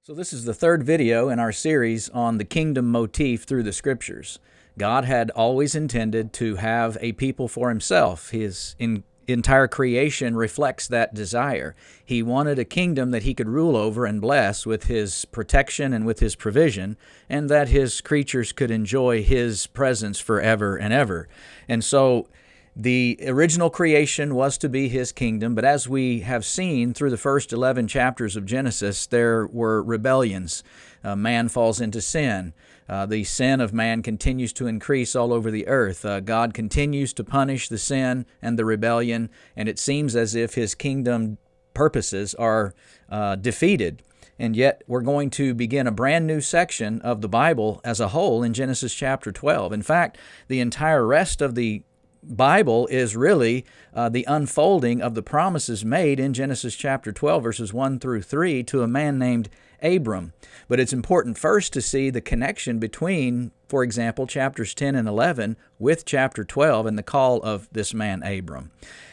So this is the third video in our series on the kingdom motif through the Scriptures. God had always intended to have a people for himself. His entire creation reflects that desire. He wanted a kingdom that he could rule over and bless with his protection and with his provision, and that his creatures could enjoy his presence forever and ever. And so the original creation was to be his kingdom, but as we have seen through the first 11 chapters of Genesis, there were rebellions. Man falls into sin. The sin of man continues to increase all over the earth. God continues to punish the sin and the rebellion, and it seems as if his kingdom purposes are defeated. And yet we're going to begin a brand new section of the Bible as a whole in Genesis chapter 12. In fact, the entire rest of the Bible is really the unfolding of the promises made in Genesis chapter 12, verses 1 through 3, to a man named Abram. But it's important first to see the connection between, for example, chapters 10 and 11 with chapter 12 and the call of this man Abram.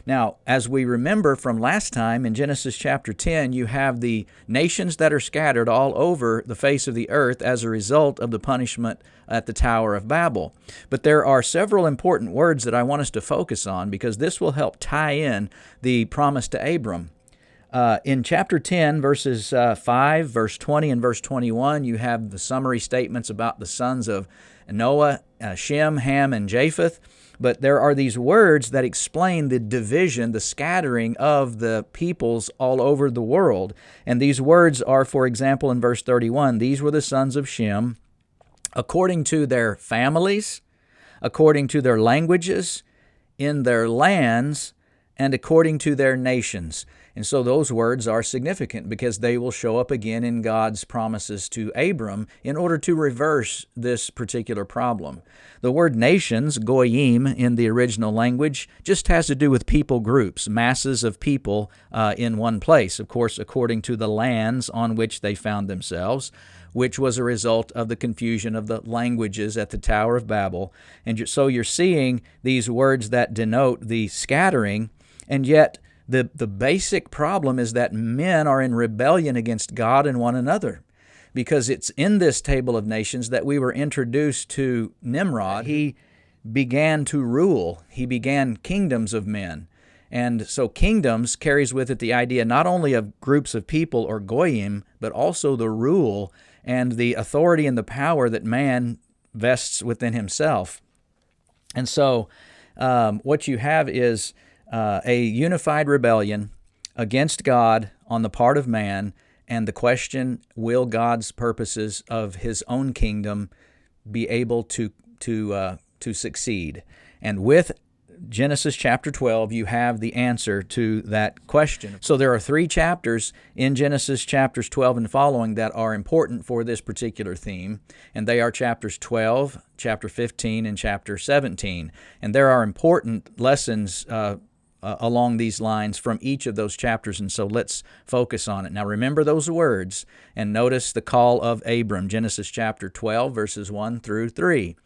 Now, as we remember from last time, in Genesis chapter 10, you have the nations that are scattered all over the face of the earth as a result of the punishment at the Tower of Babel. But there are several important words that I want us to focus on because this will help tie in the promise to Abram. In chapter 10, verses 5, verse 20, and verse 21, you have the summary statements about the sons of Noah, Shem, Ham, and Japheth. But there are these words that explain the division, the scattering of the peoples all over the world. And these words are, for example, in verse 31, these were the sons of Shem, according to their families, according to their languages, in their lands, and according to their nations. And so those words are significant because they will show up again in God's promises to Abram in order to reverse this particular problem. The word nations, Goyim, in the original language, just has to do with people groups, masses of people in one place, of course, according to the lands on which they found themselves, which was a result of the confusion of the languages at the Tower of Babel. And so you're seeing these words that denote the scattering, and yet the basic problem is that men are in rebellion against God and one another, because it's in this table of nations that we were introduced to Nimrod. He began to rule. He began kingdoms of men. And so kingdoms carries with it the idea not only of groups of people or Goyim, but also the rule and the authority and the power that man vests within himself. And so what you have is a unified rebellion against God on the part of man, and the question, will God's purposes of his own kingdom be able to succeed? And with Genesis chapter 12, you have the answer to that question. So there are 3 chapters in Genesis chapters 12 and following that are important for this particular theme, and they are chapters 12, chapter 15, and chapter 17. And there are important lessons along these lines from each of those chapters, and so let's focus on it. Now remember those words, and notice the call of Abram, Genesis chapter 12, verses 1 through 3.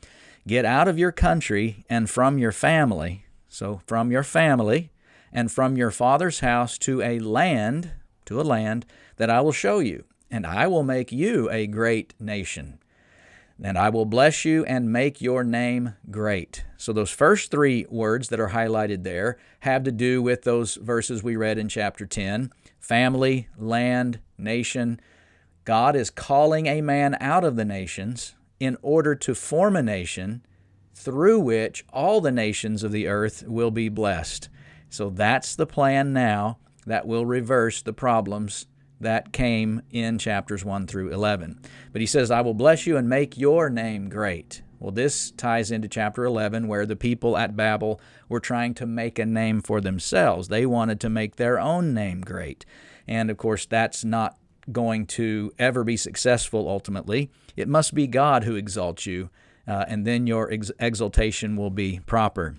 Get out of your country and from your family, so from your family, and from your father's house to a land that I will show you, and I will make you a great nation. And I will bless you and make your name great. So those first 3 words that are highlighted there have to do with those verses we read in chapter 10, family, land, nation. God is calling a man out of the nations in order to form a nation through which all the nations of the earth will be blessed. So that's the plan now that will reverse the problems that came in chapters 1 through 11. But he says, I will bless you and make your name great. Well, this ties into chapter 11, where the people at Babel were trying to make a name for themselves. They wanted to make their own name great. And, of course, that's not going to ever be successful ultimately. It must be God who exalts you, and then your exaltation will be proper.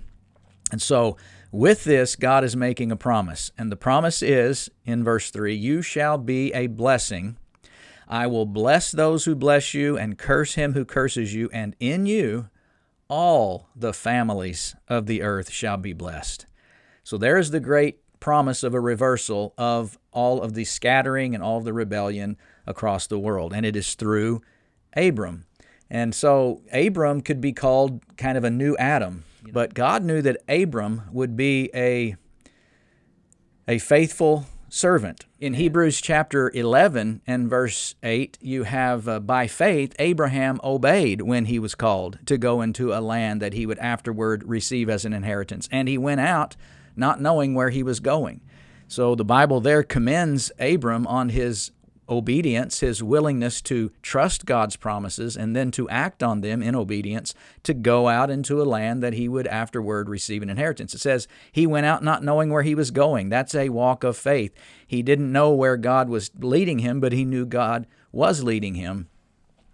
And so with this, God is making a promise. And the promise is, in verse 3, you shall be a blessing. I will bless those who bless you and curse him who curses you, and in you all the families of the earth shall be blessed. So there is the great promise of a reversal of all of the scattering and all of the rebellion across the world, and it is through Abram. And so Abram could be called kind of a new Adam, but God knew that Abram would be a faithful servant. In Hebrews chapter 11 and verse 8, you have, by faith, Abraham obeyed when he was called to go into a land that he would afterward receive as an inheritance. And he went out not knowing where he was going. So the Bible there commends Abram on his obedience, his willingness to trust God's promises and then to act on them in obedience to go out into a land that he would afterward receive an inheritance. It says he went out not knowing where he was going. That's a walk of faith. He didn't know where God was leading him, but he knew God was leading him.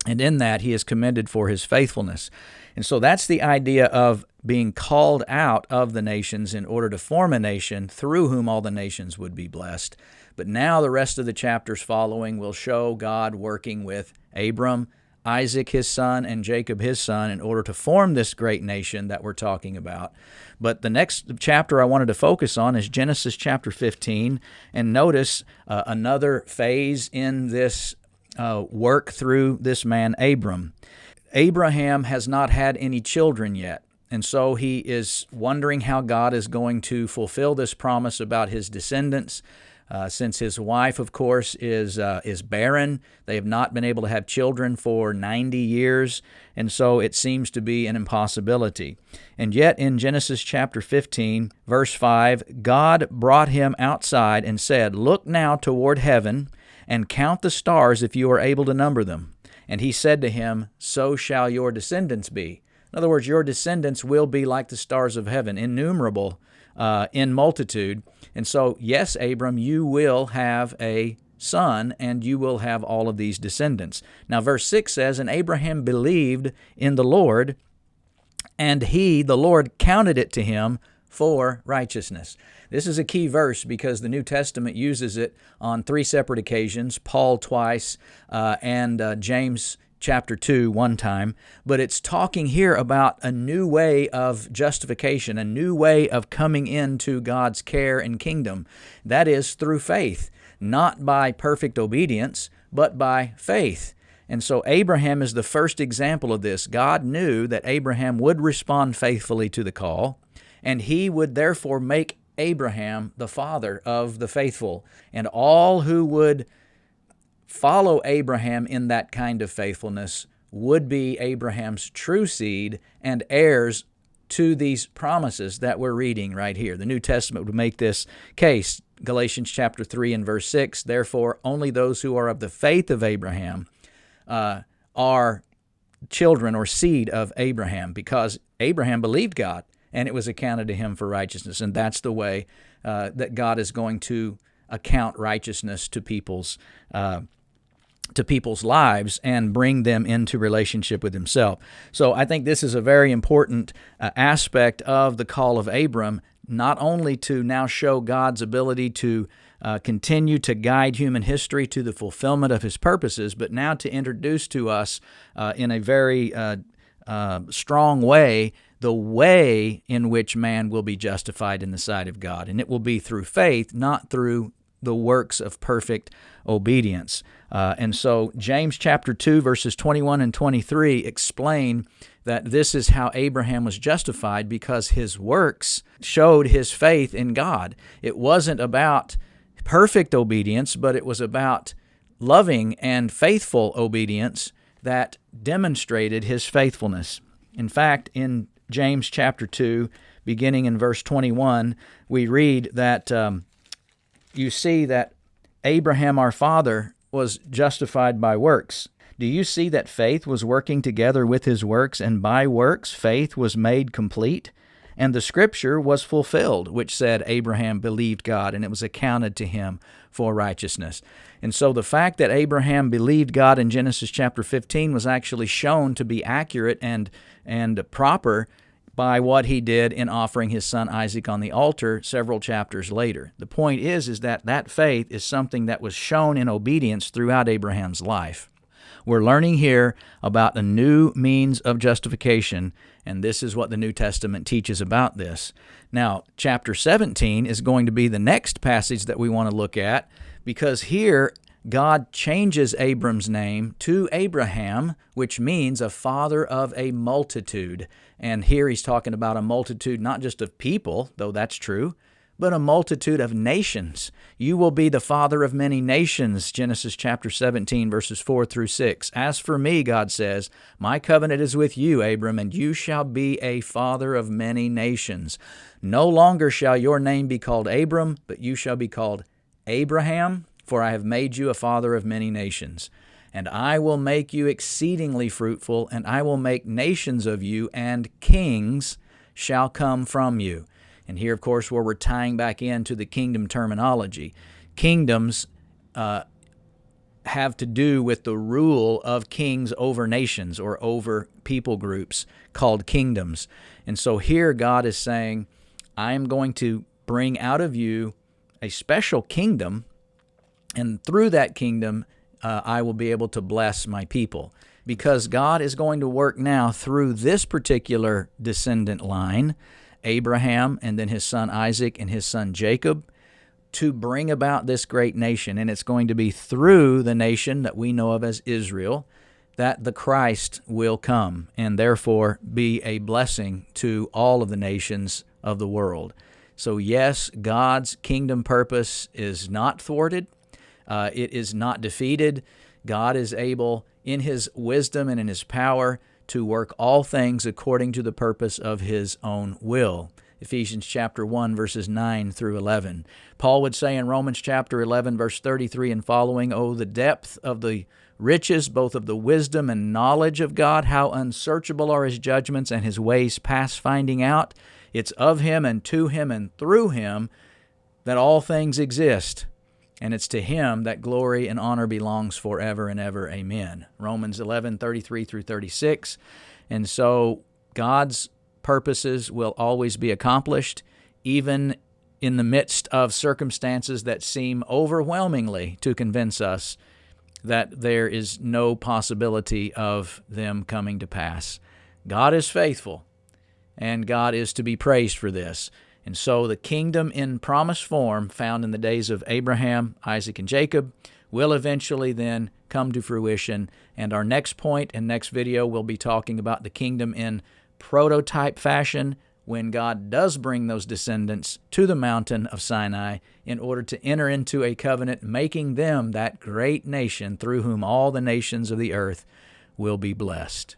And in that, he is commended for his faithfulness. And so that's the idea of being called out of the nations in order to form a nation through whom all the nations would be blessed. But now the rest of the chapters following will show God working with Abram, Isaac his son, and Jacob his son in order to form this great nation that we're talking about. But the next chapter I wanted to focus on is Genesis chapter 15, and notice another phase in this work through this man Abram. Abraham has not had any children yet, and so he is wondering how God is going to fulfill this promise about his descendants. Since his wife, of course, is barren, they have not been able to have children for 90 years, and so it seems to be an impossibility. And yet in Genesis chapter 15, verse 5, God brought him outside and said, "Look now toward heaven and count the stars if you are able to number them." And he said to him, "So shall your descendants be." In other words, your descendants will be like the stars of heaven, innumerable in multitude. And so, yes, Abram, you will have a son, and you will have all of these descendants. Now, verse 6 says, "And Abraham believed in the Lord, and he, the Lord, counted it to him for righteousness." This is a key verse because the New Testament uses it on 3 separate occasions, Paul twice, and James chapter 2 one time, but it's talking here about a new way of justification, a new way of coming into God's care and kingdom. That is through faith, not by perfect obedience, but by faith. And so Abraham is the first example of this. God knew that Abraham would respond faithfully to the call, and he would therefore make Abraham the father of the faithful, and all who would follow Abraham in that kind of faithfulness would be Abraham's true seed and heirs to these promises that we're reading right here. The New Testament would make this case. Galatians chapter 3 and verse 6, "Therefore only those who are of the faith of Abraham are children or seed of Abraham, because Abraham believed God and it was accounted to him for righteousness." And that's the way that God is going to account righteousness to people's lives and bring them into relationship with himself. So I think this is a very important aspect of the call of Abram, not only to now show God's ability to continue to guide human history to the fulfillment of his purposes, but now to introduce to us in a very strong way the way in which man will be justified in the sight of God. And it will be through faith, not through the works of perfect obedience. And so James chapter 2, verses 21 and 23 explain that this is how Abraham was justified, because his works showed his faith in God. It wasn't about perfect obedience, but it was about loving and faithful obedience that demonstrated his faithfulness. In fact, in James chapter 2, beginning in verse 21, we read that you see that Abraham our father was justified by works. Do you see that faith was working together with his works, and by works faith was made complete? And the scripture was fulfilled, which said, Abraham believed God, and it was accounted to him for righteousness. And so the fact that Abraham believed God in Genesis chapter 15 was actually shown to be accurate and proper by what he did in offering his son Isaac on the altar several chapters later. The point is that that faith is something that was shown in obedience throughout Abraham's life. We're learning here about a new means of justification, and this is what the New Testament teaches about this. Now, chapter 17 is going to be the next passage that we want to look at, because here God changes Abram's name to Abraham, which means a father of a multitude. And here he's talking about a multitude not just of people, though that's true, but a multitude of nations. You will be the father of many nations, Genesis chapter 17, verses 4 through 6. As for me, God says, my covenant is with you, Abram, and you shall be a father of many nations. No longer shall your name be called Abram, but you shall be called Abraham, for I have made you a father of many nations. And I will make you exceedingly fruitful, and I will make nations of you, and kings shall come from you. And here, of course, where we're tying back into the kingdom terminology. Kingdoms have to do with the rule of kings over nations or over people groups called kingdoms. And so here God is saying, I am going to bring out of you a special kingdom, and through that kingdom, I will be able to bless my people. Because God is going to work now through this particular descendant line, Abraham and then his son Isaac and his son Jacob, to bring about this great nation. And it's going to be through the nation that we know of as Israel that the Christ will come and therefore be a blessing to all of the nations of the world. So yes, God's kingdom purpose is not thwarted. It is not defeated. God is able, in His wisdom and in His power, to work all things according to the purpose of His own will. Ephesians chapter 1, verses 9 through 11. Paul would say in Romans chapter 11, verse 33 and following, "Oh, the depth of the riches, both of the wisdom and knowledge of God, how unsearchable are His judgments and His ways past finding out. It's of Him and to Him and through Him that all things exist. And it's to Him that glory and honor belongs forever and ever. Amen." Romans 11, 33 through 36. And so God's purposes will always be accomplished, even in the midst of circumstances that seem overwhelmingly to convince us that there is no possibility of them coming to pass. God is faithful, and God is to be praised for this. And so the kingdom in promised form found in the days of Abraham, Isaac, and Jacob will eventually then come to fruition. And our next point and next video will be talking about the kingdom in prototype fashion when God does bring those descendants to the mountain of Sinai in order to enter into a covenant, making them that great nation through whom all the nations of the earth will be blessed.